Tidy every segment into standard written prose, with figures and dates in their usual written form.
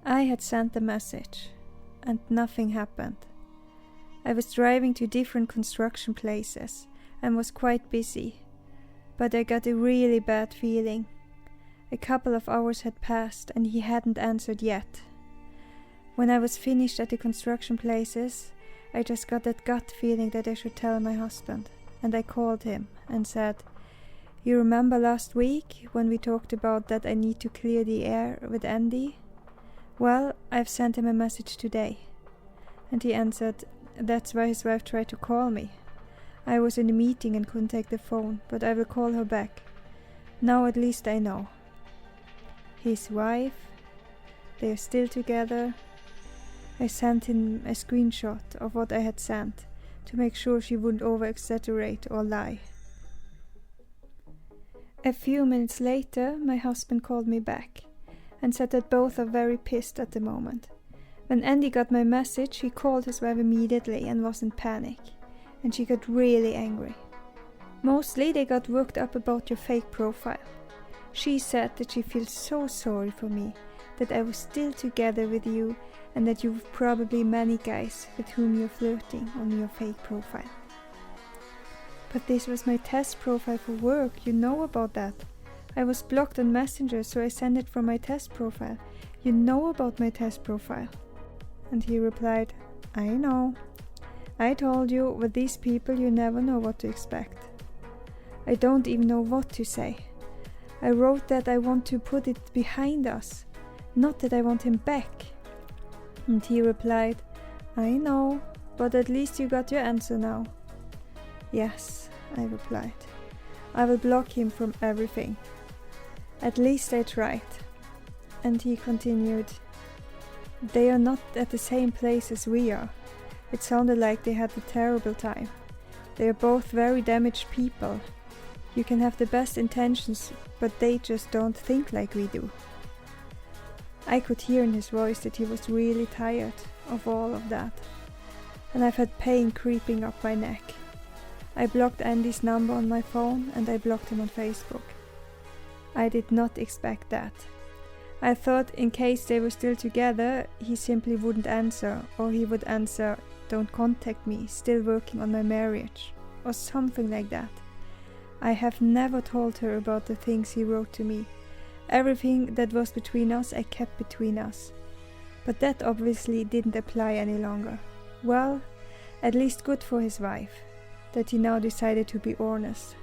I had sent a message, and nothing happened. I was driving to different construction places and was quite busy, but I got a really bad feeling. A couple of hours had passed and he hadn't answered yet. When I was finished at the construction places, I just got that gut feeling that I should tell my husband, and I called him and said, "You remember last week when we talked about that I need to clear the air with Andy? Well, I've sent him a message today." And he answered, "That's why his wife tried to call me. I was in a meeting and couldn't take the phone, but I will call her back. Now at least I know." His wife, they are still together. I sent him a screenshot of what I had sent to make sure she wouldn't over-exaggerate or lie. A few minutes later, my husband called me back and said that both are very pissed at the moment. When Andy got my message, he called his wife immediately and was in panic, and she got really angry. Mostly they got worked up about your fake profile. She said that she feels so sorry for me, that I was still together with you, and that you've probably many guys with whom you're flirting on your fake profile. But this was my test profile for work, you know about that. I was blocked on Messenger, so I sent it from my test profile. You know about my test profile. And he replied, "I know. I told you, with these people you never know what to expect." I don't even know what to say. I wrote that I want to put it behind us, not that I want him back. And he replied, "I know, but at least you got your answer now." "Yes," I replied. "I will block him from everything. At least I tried." And he continued, "They are not at the same place as we are. It sounded like they had a terrible time. They are both very damaged people. You can have the best intentions, but they just don't think like we do." I could hear in his voice that he was really tired of all of that, and I've had pain creeping up my neck. I blocked Andy's number on my phone and I blocked him on Facebook. I did not expect that. I thought in case they were still together, he simply wouldn't answer, or he would answer, "Don't contact me, still working on my marriage," or something like that. I have never told her about the things he wrote to me. Everything that was between us I kept between us. But that obviously didn't apply any longer. Well, at least good for his wife, that he now decided to be honest.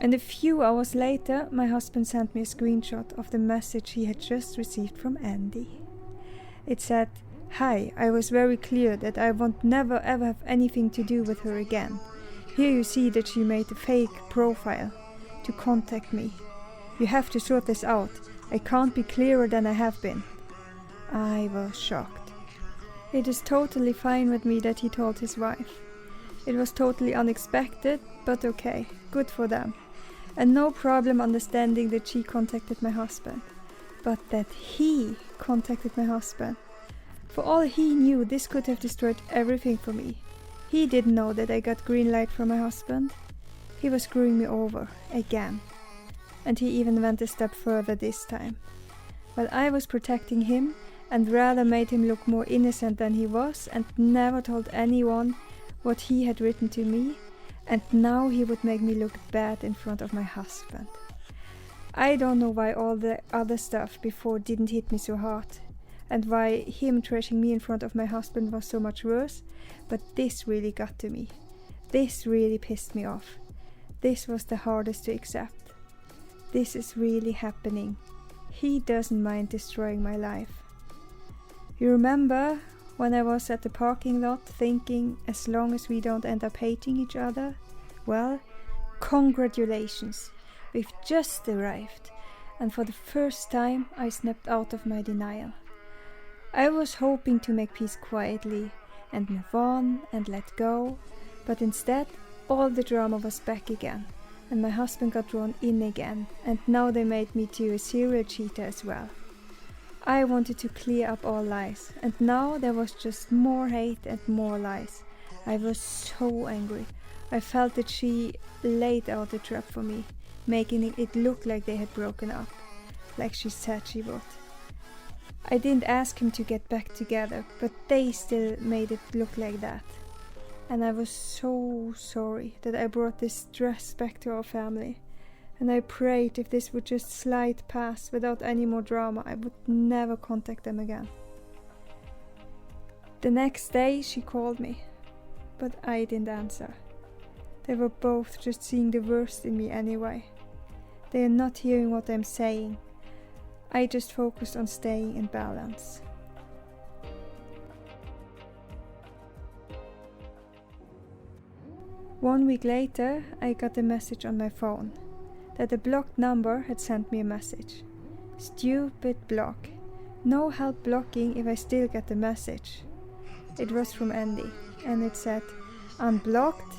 And a few hours later, my husband sent me a screenshot of the message he had just received from Andy. It said, "Hi, I was very clear that I won't never ever have anything to do with her again. Here you see that she made a fake profile to contact me. You have to sort this out. I can't be clearer than I have been." I was shocked. It is totally fine with me that he told his wife. It was totally unexpected, but okay, good for them. And no problem understanding that she contacted my husband. But that he contacted my husband. For all he knew, this could have destroyed everything for me. He didn't know that I got green light from my husband. He was screwing me over, again. And he even went a step further this time. While I was protecting him, and rather made him look more innocent than he was, and never told anyone what he had written to me, and now he would make me look bad in front of my husband. I don't know why all the other stuff before didn't hit me so hard, and why him trashing me in front of my husband was so much worse, but this really got to me. This really pissed me off. This was the hardest to accept. This is really happening. He doesn't mind destroying my life. You remember when I was at the parking lot thinking, as long as we don't end up hating each other? Well, congratulations, we've just arrived, and for the first time I snapped out of my denial. I was hoping to make peace quietly and move on and let go, but instead all the drama was back again, and my husband got drawn in again, and now they made me to a serial cheater as well. I wanted to clear up all lies, and now there was just more hate and more lies. I was so angry. I felt that she laid out a trap for me, making it look like they had broken up. like she said she would. I didn't ask him to get back together, but they still made it look like that. And I was so sorry that I brought this stress back to our family. And I prayed if this would just slide past without any more drama, I would never contact them again. The next day she called me, but I didn't answer. They were both just seeing the worst in me anyway. They are not hearing what I'm saying. I just focused on staying in balance. One week later, I got a message on my phone that a blocked number had sent me a message. Stupid block. No help blocking if I still get the message. It was from Andy, and it said, "Unblocked?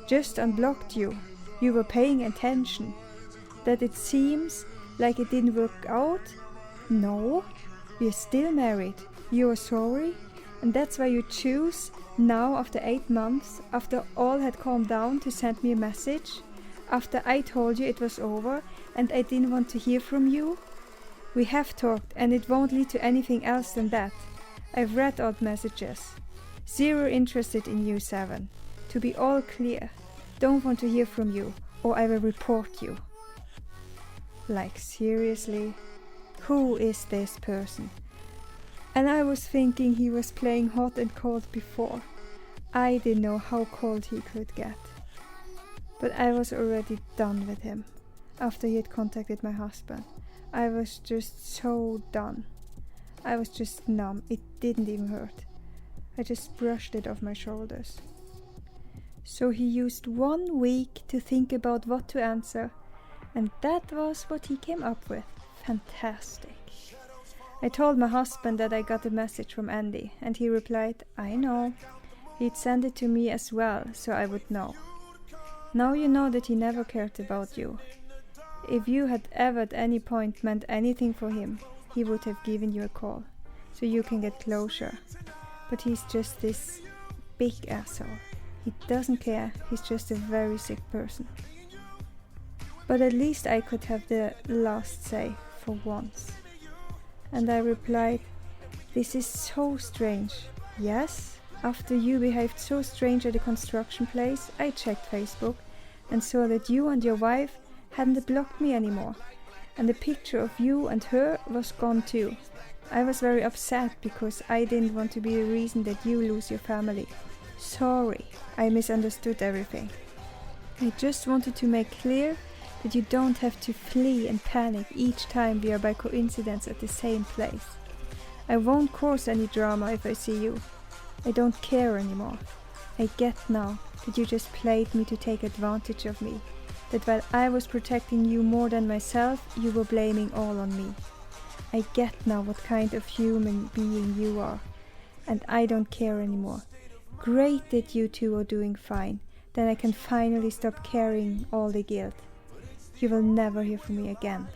Just unblocked you. You were paying attention. That it seems like it didn't work out? No, we're still married. You're sorry? And that's why you choose now, after 8 months, after all had calmed down, to send me a message? After I told you it was over and I didn't want to hear from you? We have talked and it won't lead to anything else than that. I've read all the messages. Zero interested in you, 7. To be all clear, don't want to hear from you or I will report you." Like, seriously? Who is this person? And I was thinking he was playing hot and cold before. I didn't know how cold he could get. But I was already done with him after he had contacted my husband. I was just so done. I was just numb. It didn't even hurt. I just brushed it off my shoulders. So he used 1 week to think about what to answer, and that was what he came up with. Fantastic. I told my husband that I got a message from Andy, and he replied, "I know." He'd send it to me as well, so I would know. Now you know that he never cared about you. If you had ever at any point meant anything for him, he would have given you a call, so you can get closure. But he's just this big asshole. He doesn't care, he's just a very sick person. But at least I could have the last say for once. And I replied, "This is so strange. Yes, after you behaved so strange at the construction place, I checked Facebook and saw that you and your wife hadn't blocked me anymore. And the picture of you and her was gone too. I was very upset because I didn't want to be the reason that you lose your family. Sorry, I misunderstood everything. I just wanted to make clear that you don't have to flee and panic each time we are by coincidence at the same place. I won't cause any drama if I see you. I don't care anymore. I get now that you just played me to take advantage of me, that while I was protecting you more than myself, you were blaming all on me. I get now what kind of human being you are, and I don't care anymore. Great that you two are doing fine, then I can finally stop carrying all the guilt. You will never hear from me again."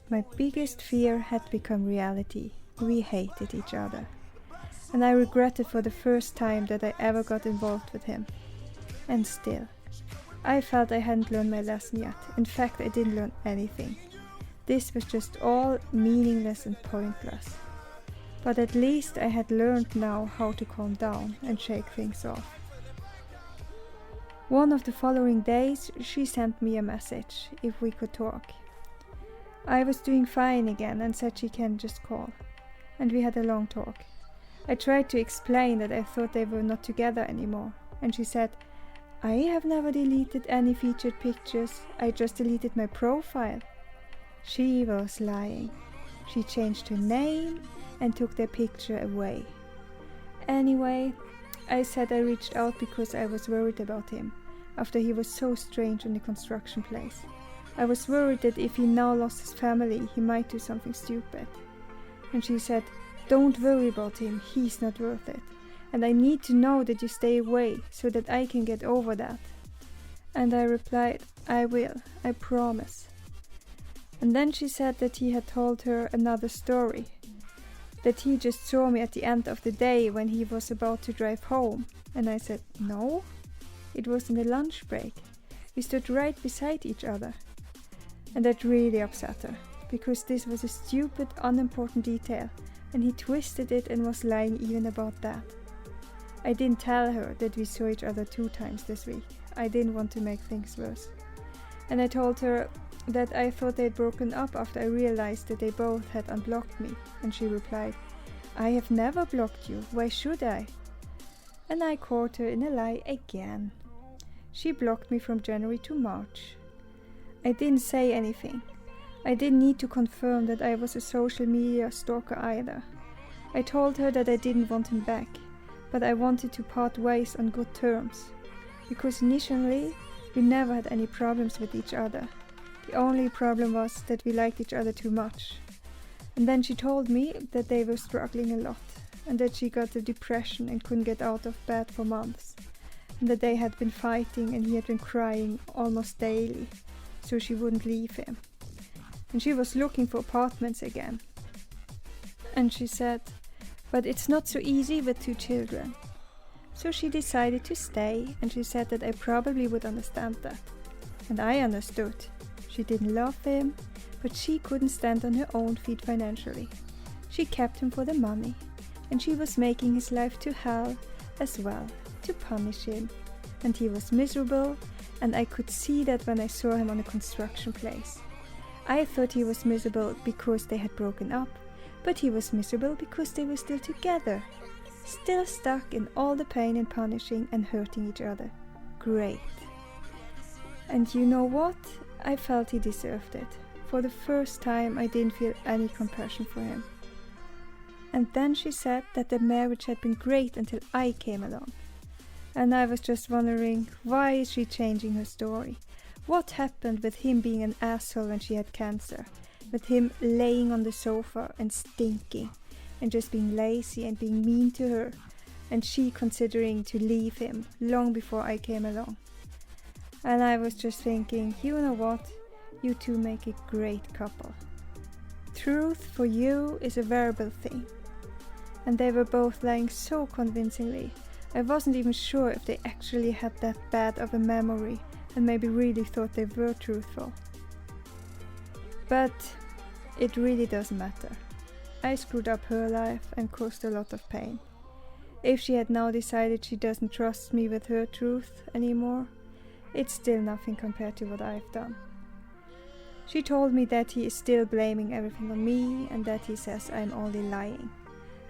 My biggest fear had become reality. We hated each other. And I regretted for the first time that I ever got involved with him. And still, I felt I hadn't learned my lesson yet. In fact, I didn't learn anything. This was just all meaningless and pointless. But at least I had learned now how to calm down and shake things off. One of the following days, she sent me a message if we could talk. I was doing fine again and said she can just call. And we had a long talk. I tried to explain that I thought they were not together anymore. And she said, "I have never deleted any featured pictures. I just deleted my profile." She was lying. She changed her name and took their picture away. Anyway, I said I reached out because I was worried about him, after he was so strange in the construction place. I was worried that if he now lost his family, he might do something stupid. And she said, "Don't worry about him, he's not worth it. And I need to know that you stay away, so that I can get over that." And I replied, "I will, I promise." And then she said that he had told her another story, that he just saw me at the end of the day when he was about to drive home. And I said, "No, it was in the lunch break. We stood right beside each other." And that really upset her. because this was a stupid, unimportant detail, and he twisted it and was lying even about that. I didn't tell her that we saw each other 2 times this week. I didn't want to make things worse. And I told her that I thought they'd broken up after I realized that they both had unblocked me, and she replied, "I have never blocked you, why should I?" And I caught her in a lie again. She blocked me from January to March. I didn't say anything. I didn't need to confirm that I was a social media stalker either. I told her that I didn't want him back, but I wanted to part ways on good terms, because initially we never had any problems with each other. The only problem was that we liked each other too much. And then she told me that they were struggling a lot, and that she got a depression and couldn't get out of bed for months, and that they had been fighting and he had been crying almost daily, so she wouldn't leave him. And she was looking for apartments again. And she said, "But it's not so easy with 2 children." So she decided to stay, and she said that I probably would understand that. And I understood. She didn't love him, but she couldn't stand on her own feet financially. She kept him for the money, and she was making his life to hell as well, to punish him. And he was miserable, and I could see that when I saw him on a construction place. I thought he was miserable because they had broken up, but he was miserable because they were still together, still stuck in all the pain and punishing and hurting each other. Great. And you know what? I felt he deserved it. For the first time, I didn't feel any compassion for him. And then she said that the marriage had been great until I came along. And I was just wondering, why is she changing her story? What happened with him being an asshole when she had cancer? With him laying on the sofa and stinking, and just being lazy and being mean to her, and she considering to leave him long before I came along. And I was just thinking, you know what? You two make a great couple. Truth for you is a variable thing. And they were both lying so convincingly. I wasn't even sure if they actually had that bad of a memory and maybe really thought they were truthful. But it really doesn't matter. I screwed up her life and caused a lot of pain. If she had now decided she doesn't trust me with her truth anymore, it's still nothing compared to what I've done. She told me that he is still blaming everything on me and that he says I'm only lying.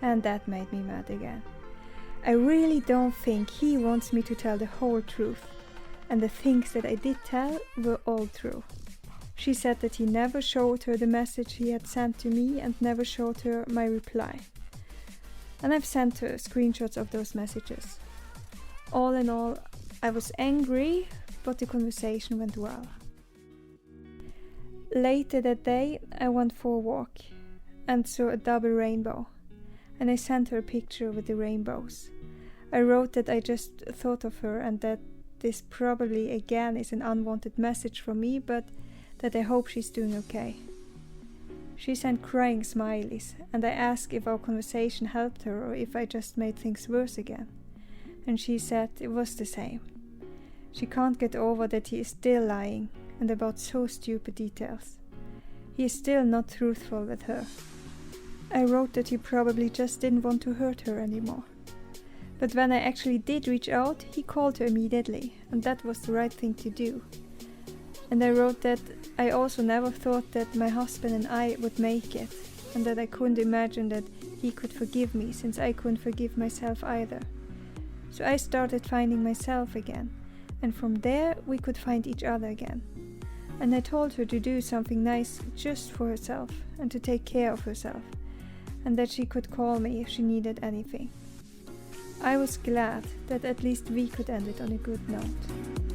And that made me mad again. I really don't think he wants me to tell the whole truth, and the things that I did tell were all true. She said that he never showed her the message he had sent to me and never showed her my reply. And I've sent her screenshots of those messages. All in all, I was angry, but the conversation went well. Later that day, I went for a walk and saw a double rainbow, and I sent her a picture with the rainbows. I wrote that I just thought of her and that this probably again is an unwanted message from me, but that I hope she's doing okay. She sent crying smileys, and I asked if our conversation helped her or if I just made things worse again. And she said it was the same. She can't get over that he is still lying, and about so stupid details. He is still not truthful with her. I wrote that he probably just didn't want to hurt her anymore. But when I actually did reach out, he called her immediately, and that was the right thing to do. And I wrote that I also never thought that my husband and I would make it, and that I couldn't imagine that he could forgive me since I couldn't forgive myself either. So I started finding myself again, and from there we could find each other again. And I told her to do something nice just for herself and to take care of herself, and that she could call me if she needed anything. I was glad that at least we could end it on a good note.